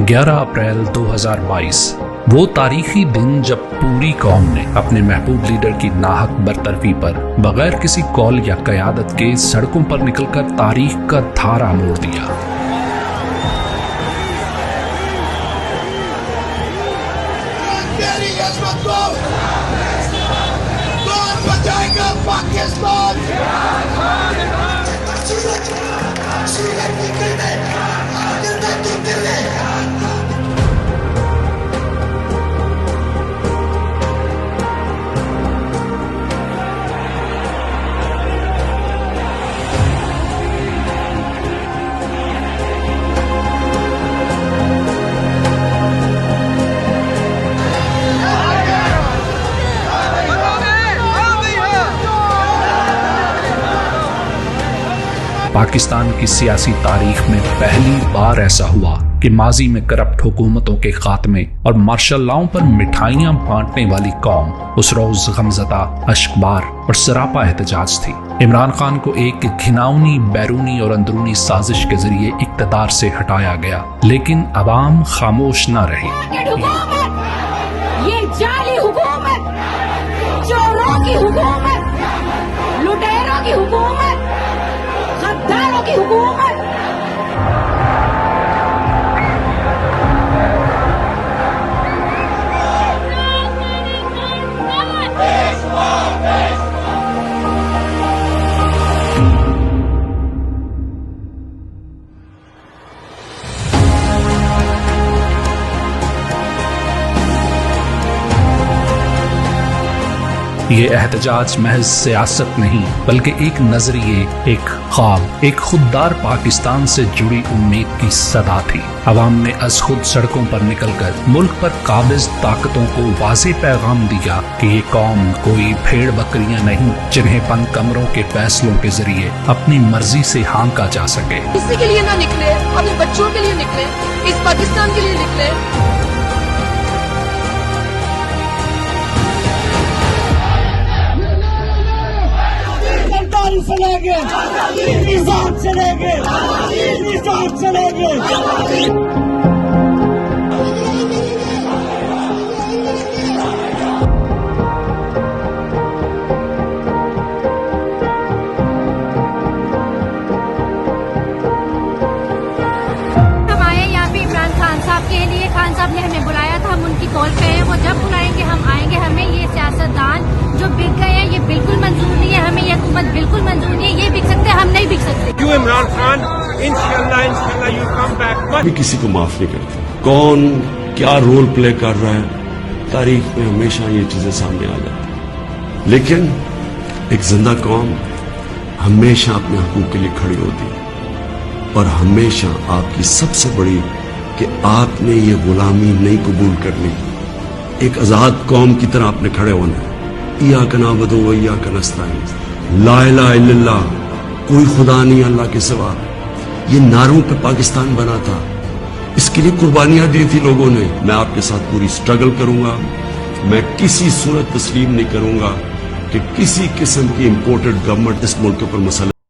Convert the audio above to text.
11 अप्रैल 2022 वो तारीखी दिन जब पूरी कौम ने अपने महबूब लीडर की नाहक बरतरफी पर बगैर किसी कॉल या कयादत के सड़कों पर निकलकर तारीख का धारा मोड़ दिया। कौन बचाएगा पाकिस्तान? पाकिस्तान की सियासी तारीख में पहली बार ऐसा हुआ कि माजी में करप्ट हुकूमतों के खात्मे और मार्शल लॉ पर मिठाइयां बांटने वाली कौम उस रोज गमज़दा, अश्कबार और सरापा एहतजाज थी। इमरान खान को एक घिनौनी बैरूनी और अंदरूनी साजिश के जरिए इक्तदार से हटाया गया, लेकिन अवाम खामोश न रही। ये जाली हुकूमत, चोरों की हुकूमत, लुटेरों की हुकूमत, गद्दारों की हुकूमत। ये एहतजाज महज सियासत नहीं बल्कि एक नजरिए, एक ख्वाब, एक खुददार पाकिस्तान से जुड़ी उम्मीद की सदा थी। अवाम ने अज खुद सड़कों पर निकलकर मुल्क पर काबिज ताकतों को वाज़ेह पैगाम दिया कि ये कौम कोई भेड़ बकरियां नहीं जिन्हें बंद कमरों के फैसलों के जरिए अपनी मर्जी से हाँका जा सके। किसी के लिए ना निकले, अपने बच्चों के लिए निकले, इस पाकिस्तान के लिए निकले। चलेंगे, निजाम चलेंगे, निजाम चलेंगे। खान साहब ने हमें बुलाया था, हम उनकी कॉल पे हैं, वो जब बुलाएंगे हम आएंगे। हमें ये सियासतदान जो बिक गए हैं ये बिल्कुल मंजूर नहीं है, हमें ये हुकूमत बिल्कुल मंजूर नहीं है। ये बिक सकते, हम नहीं बिक सकते। क्यों इमरान खान, इंशाल्लाह यू कम बैक। भी किसी को माफ नहीं करता। कौन क्या रोल प्ले कर रहा है, तारीख में हमेशा ये चीजें सामने आ जाती, लेकिन एक जिंदा कौम हमेशा अपने हकूक के लिए खड़ी होती है और हमेशा आपकी सबसे बड़ी कि आपने ये गुलामी नहीं कबूल करनी। एक आजाद कौम की तरह आपने खड़े होना है। या का नाबुदु व या का नस्तईन, ला इलाहा इल्लल्लाह, कोई खुदा नहीं अल्लाह के सिवा। ये नारों पे पाकिस्तान बना था, इसके लिए कुर्बानियां दी थी लोगों ने। मैं आपके साथ पूरी स्ट्रगल करूंगा। मैं किसी सूरत तस्लीम नहीं करूंगा कि किसी किस्म की इंपोर्टेड गवर्नमेंट इस मुल्क के ऊपर मसले